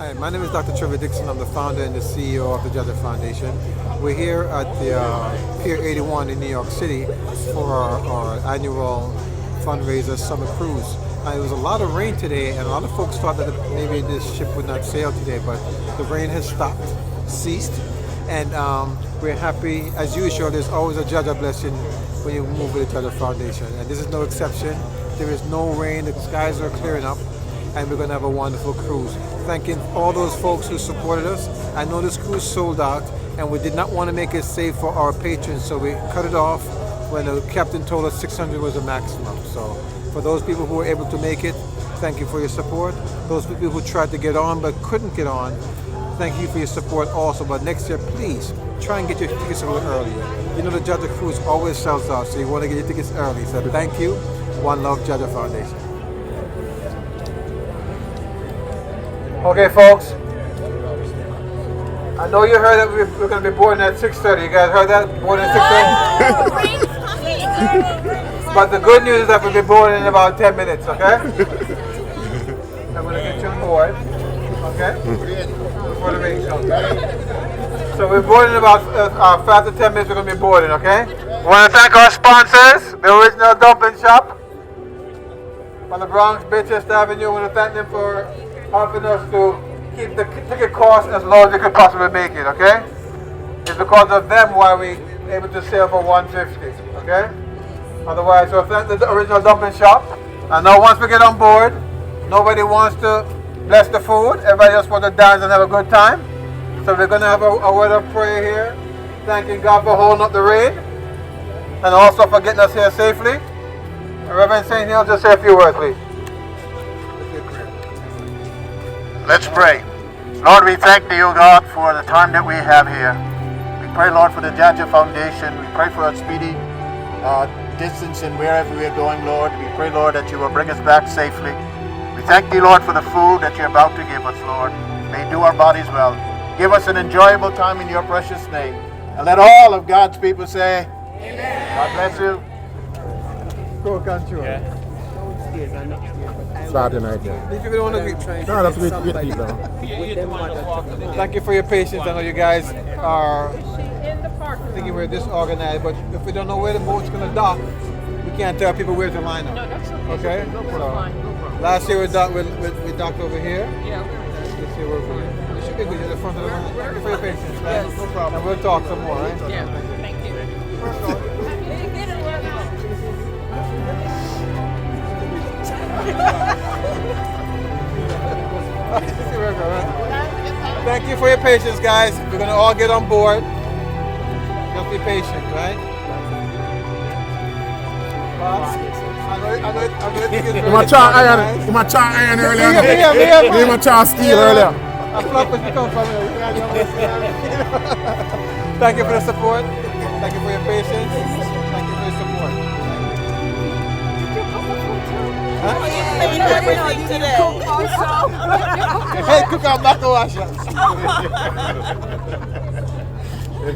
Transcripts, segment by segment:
Hi, my name is Dr. Trevor Dixon. I'm the founder and the CEO of the JAHJAH Foundation. We're here at the Pier 81 in New York City for our annual fundraiser summer cruise. It was a lot of rain today, and a lot of folks thought that maybe this ship would not sail today, but the rain has ceased, and we're happy. As usual, there's always a JAHJAH blessing when you move with the JAHJAH Foundation, and this is no exception. There is no rain, the skies are clearing up, and we're going to have a wonderful cruise. Thanking all those folks who supported us. I know this cruise sold out, and we did not want to make it safe for our patrons, so we cut it off when the captain told us 600 was the maximum. So for those people who were able to make it, thank you for your support. Those people who tried to get on but couldn't get on, thank you for your support also. But next year, please try and get your tickets a little earlier. You know the JAHJAH cruise always sells out, so you want to get your tickets early. So thank you. One Love, JAHJAH Foundation. Okay, folks. I know you heard that we're going to be boarding at 6:30. You guys heard that? Boarding at 6:30? But the good news is that we'll be boarding in about 10 minutes, okay? I'm going to get you on board, okay? Before the rain comes. So we're boarding in about 5 to 10 minutes. We're going to be boarding, okay? I want to thank our sponsors, the original Dumpling Shop on the Bronx, Chester Avenue. I want to thank them for helping us to keep the ticket cost as low as they could possibly make it, okay? It's because of them why we able to sell for $150, okay? Otherwise, so thank the original Dumpling Shop. I know once we get on board, nobody wants to bless the food. Everybody just wants to dance and have a good time. So we're going to have a word of prayer here, thanking God for holding up the rain and also for getting us here safely. Reverend St. Hill, just say a few words, please. Let's pray. Lord, we thank you, God, for the time that we have here. We pray, Lord, for the JAHJAH Foundation. We pray for a speedy distance and wherever we are going, Lord. We pray, Lord, that you will bring us back safely. We thank you, Lord, for the food that you're about to give us, Lord. May do our bodies well. Give us an enjoyable time in your precious name. And let all of God's people say, Amen. God bless you. Go country. Yeah. Saturday night, If you don't want to be no, that's great people. Thank you for your patience. I know you guys are thinking we're disorganized, but if we don't know where the boat's going to dock, we can't tell people where to line up. No, that's okay. Okay? No problem. Last year we docked over here. Yeah. This year we're over here. We should be good at the front of the line. Thank you for your patience. Right? Yes. No problem. And we'll talk some more, right? Yeah. Thank you. Thank you for your patience, guys. We're going to all get on board. Just be patient, right? You might try iron earlier. You might try steel earlier. Thank you for the support. Thank you for your patience. Thank you for your support. Hey, cook out back to wash it.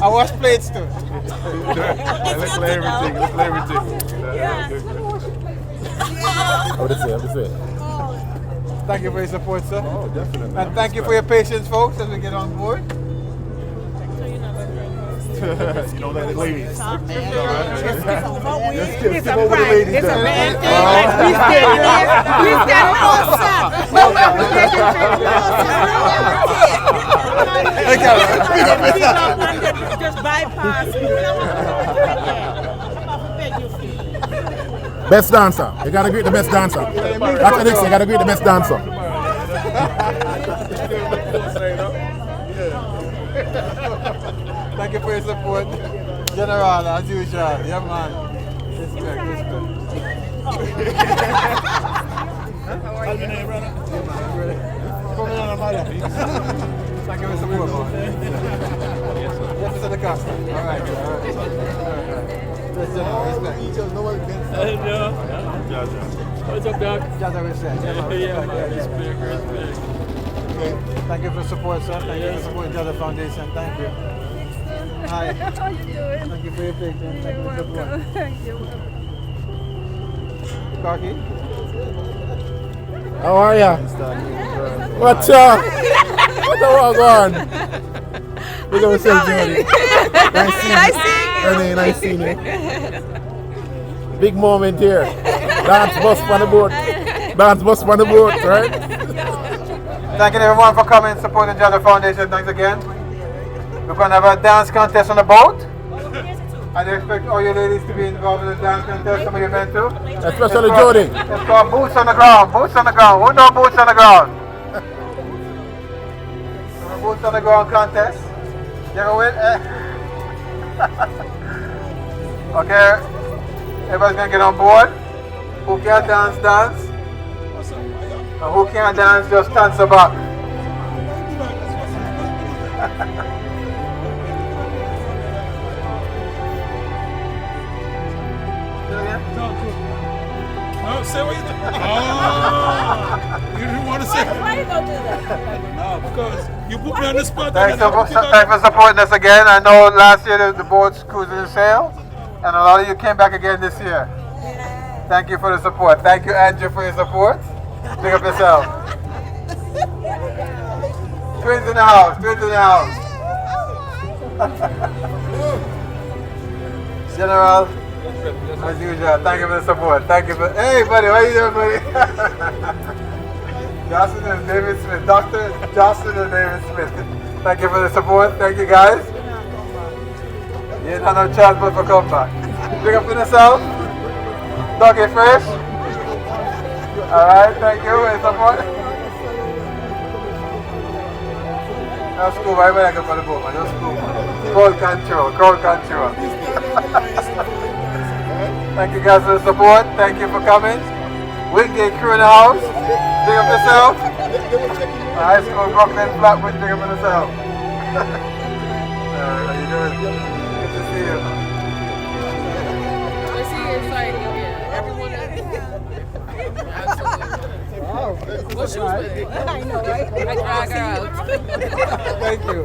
I wash plates too. Let's play everything. I would say. Thank you for your support, sir. Oh, definitely. And thank you for your patience, folks, as we get on board. You know that ladies. It's a prank. It's a man thing. We stand outside. Just bypass. Best dancer. You gotta greet the best dancer. Dr. Dixon, you gotta greet the best dancer. Thank you for your support. General, as usual. Yeah, man. Respect. How are you? Thank you for your support, man. Yes, Mr. the Costa. All right. Yes, General. Respect. What's up, Doc? JAHJAH respect. Yeah, man. Respect. Okay. Thank you for the support, sir. Thank you for supporting JAHJAH Foundation. Thank you. Hi. How are you doing? Thank you for your patience. Thank you for the support. Thank you. Kaki? How are ya? What's up? What the fuck going on? Big up yourself, Jody. Nice seeing you. Renee, nice seeing you. Big moment here. Dance bus on the boat. Dance bus on the boat, right? Thank you everyone for coming and supporting the JAHJAH Foundation. Thanks again. We're going to have a dance contest on the boat. I expect all you ladies to be involved in the dance contest. Some of you men too. Especially Jody. It's called Boots on the Ground. Boots on the Ground. Who know Boots on the Ground? Boots on the Ground contest. You ever win? Okay. Everybody's going to get on board. Who can dance, dance. And who can't dance, just stand so back. No, say what you think. Oh, you didn't want to say. Why you gonna do that? No, because you put me on the spot. Thanks for supporting us again. I know last year the boats cruised in sail, and a lot of you came back again this year. Thank you for the support. Thank you, Andrew, for your support. Big up yourself. Twins in the house. Twins in the house. General, as usual, thank you for the support. Thank you for. Hey, buddy, what are you doing, buddy? Johnson and David Smith. Dr. Johnson and David Smith. Thank you for the support. Thank you, guys. You didn't have no chance but for come back. Big up for yourself. Doggy Fresh. Alright, thank you for the support. That's cool, why would I go for the boat, man? That's cool. Crowd control, crowd control. Thank you guys for the support. Thank you for coming. Wingate crew in the house. Big up yourself. High school Brooklyn Flatbush, big up yourself. How you doing? Good to see you. Let's see it's like everyone what shoes with it? I know, right? I drag her out. Thank you.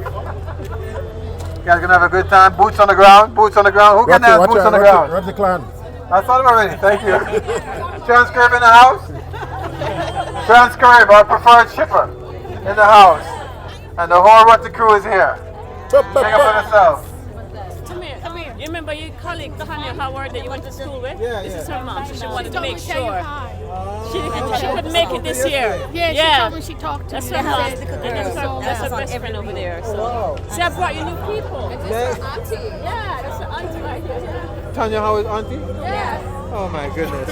You guys gonna have a good time. Boots on the ground. Boots on the ground. Who can have boots on the ground? What's the clan? I thought of it already. Thank you. Transcribe in the house. Transcribe, our preferred shipper, in the house. And the whole What the Crew is here. Big up on yourself. Come here. You remember your colleague, Tanya Howard, that you went to school with? Yeah, This is yeah. her mom, so she wanted to make sure. She couldn't make it this year. Yeah, she told me she talked to That's me. her mom. Said, That's her best friend over there. So, see, I brought you new people. Yeah. Yeah, that's her auntie right here. Tanya Howard's auntie? Yeah. Oh my goodness.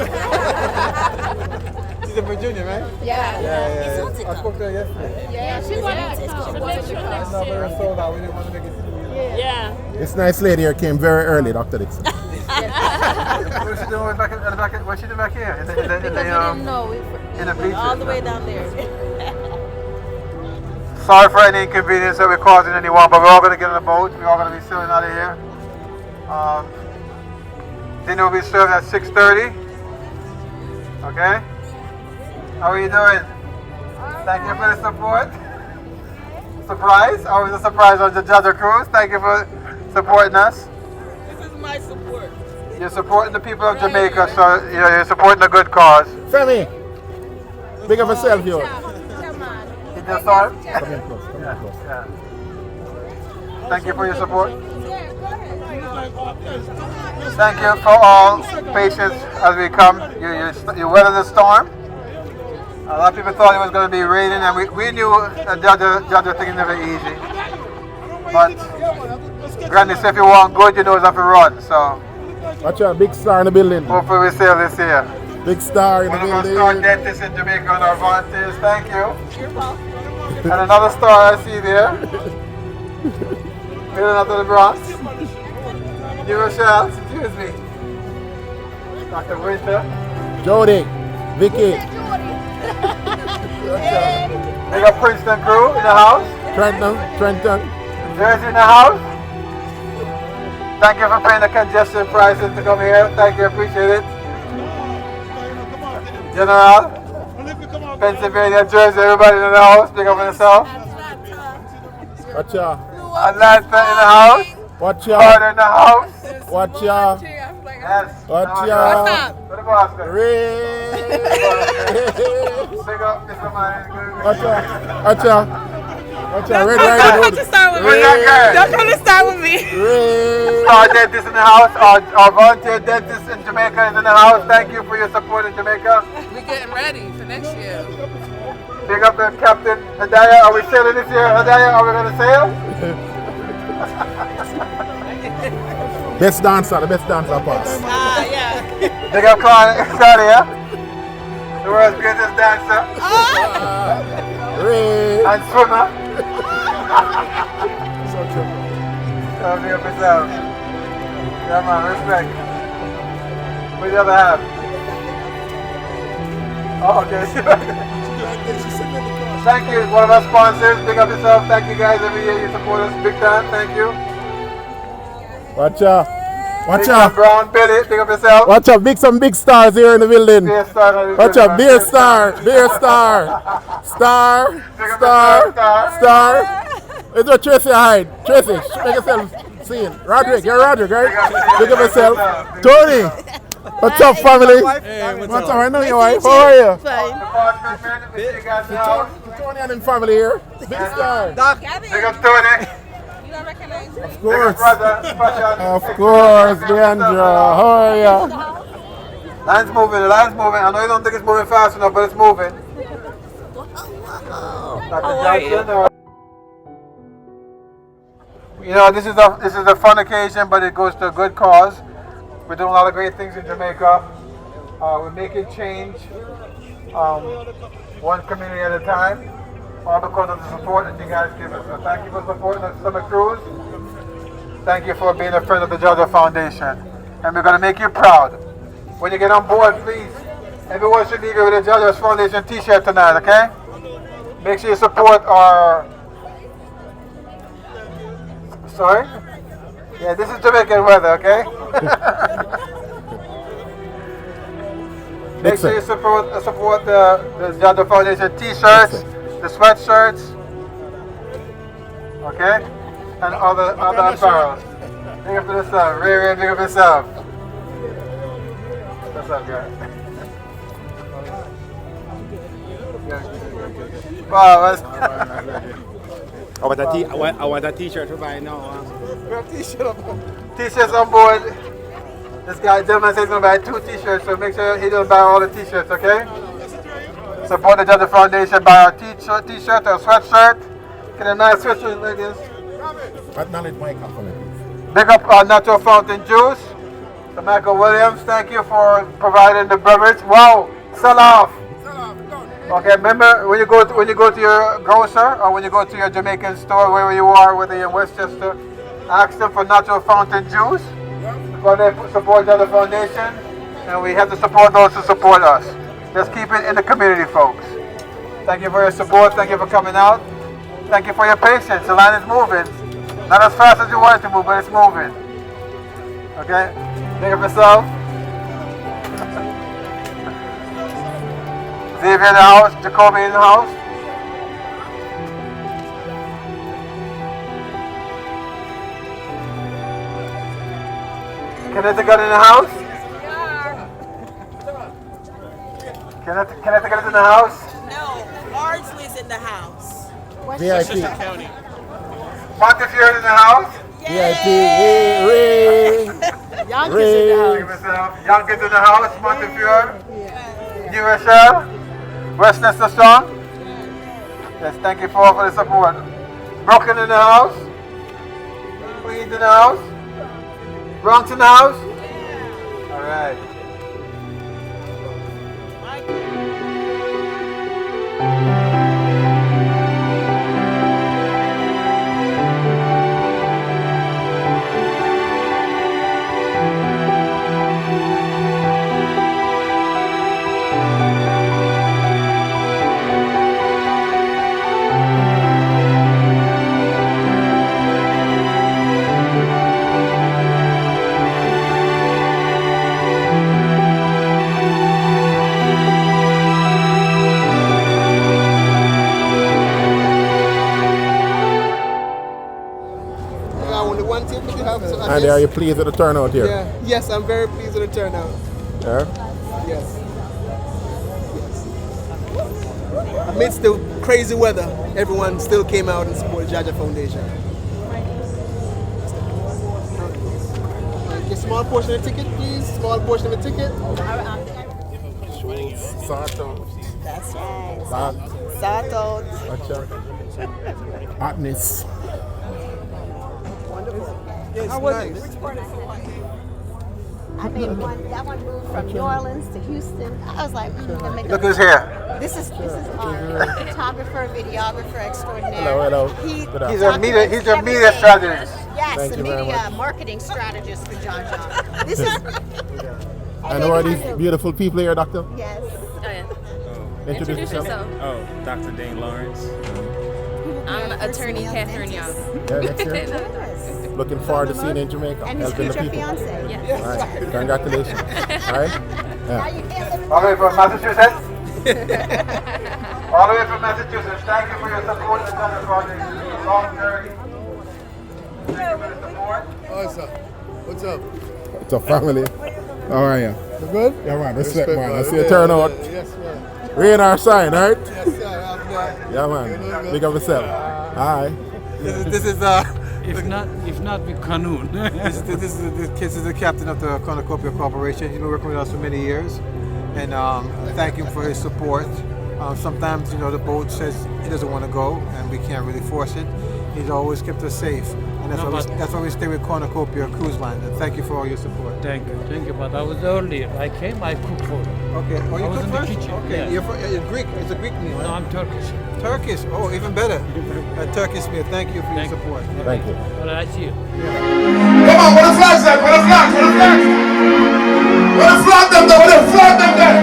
She's in Virginia, right? Yeah. Yeah. I spoke to her yesterday. Yeah, she wanted to come. So make sure I next know, but year. we're sold out. We didn't want to make it too easy. Yeah. This nice lady here came very early, Dr. Dixon. What's she doing back in the back? What's she doing back here? In the bleachers. All the way down there. Sorry for any inconvenience that we're causing anyone, but we're all going to get on a boat. We're all going to be sailing out of here. Dinner will be served at 6:30. Okay? How are you doing? Thank you for the support. Surprise? Always a surprise on the JAHJAH cruise. Thank you for supporting us. This is my support. You're supporting the people of Jamaica, so you're supporting a good cause. Femi, big up yourself, yo. Come on. You just saw it? Come in close, come in close. Yeah. Thank you for your support. Thank you for all patience as we come. You weathered the storm. A lot of people thought it was going to be raining, and we knew that JAHJAH thing is never easy. But Granny said if you want good, you know it's have to run. So Watch out, big star in the building. hopefully we sail this year. Big star in the One of our star building. dentists in Jamaica on our volunteers. Thank you. And another star I see there. Heading out to the Bronx. New Rochelle, excuse me. Dr. Winter. Jody, Vicky, We got Princeton crew in the house. Trenton. Jersey in the house. Thank you for paying the congestion prices to come here. Thank you, appreciate it. General, Pennsylvania, Jersey, everybody in the house. Big up on yourself. Watch out. Atlanta in the house. Watch Florida out. in the house. Watch out. Yes. Watch Now, out. to the Boston. Ray. Big up, Mr. Man. Watch out. Watch out. Watch out, red Don't riding come to start with me. Red. Don't come to start with me. Red. Our dentist in the house, our volunteer dentist in Jamaica is in the house. Thank you for your support in Jamaica. We're getting ready for next year. Big up to Captain Hadaya. Are we sailing this year, Hadaya? Are we going to sail? Best dancer, the best dancer pass. Yeah. Big up Claudia, the world's greatest dancer Red. and swimmer. So true. So big up yourself. Yeah man, respect. Where's the other half? Oh, okay. Thank you, one of our sponsors. Big up yourself. Thank you guys every year. You support us big time. Thank you. Watch out. Watch Big up out. Brown, Billy. Big up yourself. Watch out. Some big stars here in the building. Beer Star. Watch out. Beer star. Beer star. Star. Star. Star. It's what Tracy hide. Tracy, make yourself seen. Roderick, you're Roderick, right? Big up yourself. Tony. What's up, family? Hey, what's What's up? up? I know your wife. How are you? Fine. Department man, we see you guys now. Tony and his family here. Big star. Big up Tony. You don't recognize me? Of Big up course. brother. Fashion. Of course, Deandra. How are you? Line's moving. The line's moving. I know you don't think it's moving fast enough, but it's moving. Dr. Johnson, you know, this is a fun occasion, but it goes to a good cause. We're doing a lot of great things in Jamaica. We're making change one community at a time, all because of the support that you guys give us. So thank you for supporting the summer cruise. Thank you for being a friend of the JAHJAH Foundation. And we're going to make you proud. When you get on board, please, everyone should leave you with a JAHJAH Foundation t-shirt tonight, okay? Make sure you support our... Sorry? Yeah, this is Jamaican weather, okay? Make sure you support the JAHJAH Foundation t-shirts, the sweatshirts, okay? And other apparel. Big up to yourself. Ray, big up yourself. What's up, guys? Wow, what's I want a t-shirt to buy now. T-shirts on board. This gentleman says he's going to buy 2 t-shirts, so make sure he doesn't buy all the t-shirts, okay? Support the JAHJAH Foundation, buy our t-shirt or sweatshirt. Get a nice sweatshirt like this. Acknowledge my compliment. Big up our natural fountain juice. To Michael Williams, thank you for providing the beverage. Wow, sell off. Okay, remember when you go to your grocer or when you go to your Jamaican store, wherever you are, whether you're in Westchester, ask them for natural fountain juice. Because they support the JAHJAH Foundation, and we have to support those who support us. Let's keep it in the community, folks. Thank you for your support. Thank you for coming out. Thank you for your patience. The line is moving. Not as fast as you want it to move, but it's moving. Okay? Think of yourself. Xavier in the house. Jacoby in the house. Connecticut in the house? Connecticut is in the house? No, Ardsley's in the house. VIP. Montefiore in the house? VIP. Ring. Ring. Young kids in the house, Montefiore. New Rochelle. Westchester Strong. Yes, thank you for the support. Brooklyn in the house. Queens in the house. Bronx in the house? All right. And are you pleased with the turnout here? Yeah. Yes, I'm very pleased with the turnout. Yeah? Yes. Amidst the crazy weather, everyone still came out and supported JAHJAH Foundation. A small portion of the ticket, please. Small portion of the ticket. Sort out. That's right. That. Sort out. Watch out. Hotness. How was it? I made that one moved from New Orleans to Houston. I was like, gonna make Look who's here. This is our photographer, videographer extraordinaire. Hello. He's a media strategist. Yes, Thank a you very media much. marketing strategist for JAHJAH. This is. And who are these beautiful people here, Doctor? Yes. Oh, yeah. Introduce yourself. Oh, Dr. Dane Lawrence. I'm attorney Catherine Young. Yeah, next year. Looking forward to seeing you in Jamaica. And his helping the future people. fiance. Yes. All right. Congratulations. All right. Now Yeah. you can't live in All the way from Massachusetts. All the way from Massachusetts. Thank you for your support in the JAHJAH Foundation. It's a long journey. Thank you for the support. What's up? What's up? It's a family. How are you? You good? Yeah, man. Respect, man. I see Yeah, you turn out. Yes, man. Rain our shine, all right? Yes, sir. I'm good. Yeah, man. Big up yourself. All right. This is If not with Canoon. this is the captain of the Cornucopia Corporation. He's been working with us for many years, and thank him for his support. Sometimes, the boat says it doesn't want to go, and we can't really force it. He's always kept us safe, and that's why we stay with Cornucopia Cruise Line. And thank you for all your support. Thank you. But I was early. I came, I cooked for them. Okay. Oh, you I was cook in the first? kitchen, Okay. yeah. You're Greek. It's a Greek meal. No, Huh? I'm Turkish. Turkish. Oh, even better. Turkish meal. Thank you for your support. Thank you. Well, I see you. Come on, where the flags at? Where the flags? Where the flags? Where the flag them there? Where the flag them there?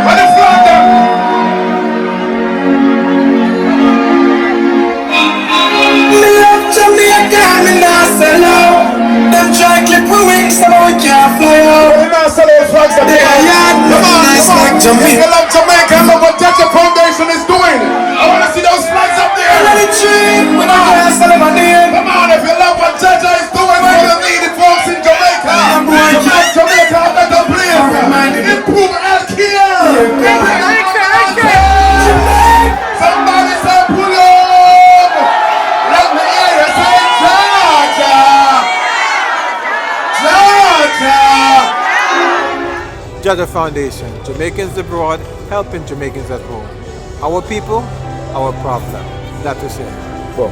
Where the flag them? Me love Jamaica, me not sell out. Them try clip my wings, so we can't fly out. We not sell those flags up They there. are yard, nice like Jamaica. You love Jamaica, look what JAHJAH Foundation is doing. I want to see those flags up there. Let it dream, when I can't sell my name. Come on, if you love what JAHJAH is doing for the needy folks in Jamaica. You love Jamaica, I better please. Improve healthcare. Somebody say pull up. Let me hear you say JAHJAH. JAHJAH. JAHJAH Foundation, Jamaicans Abroad, helping Jamaicans at home. Our people, our problem. That is it. Boom.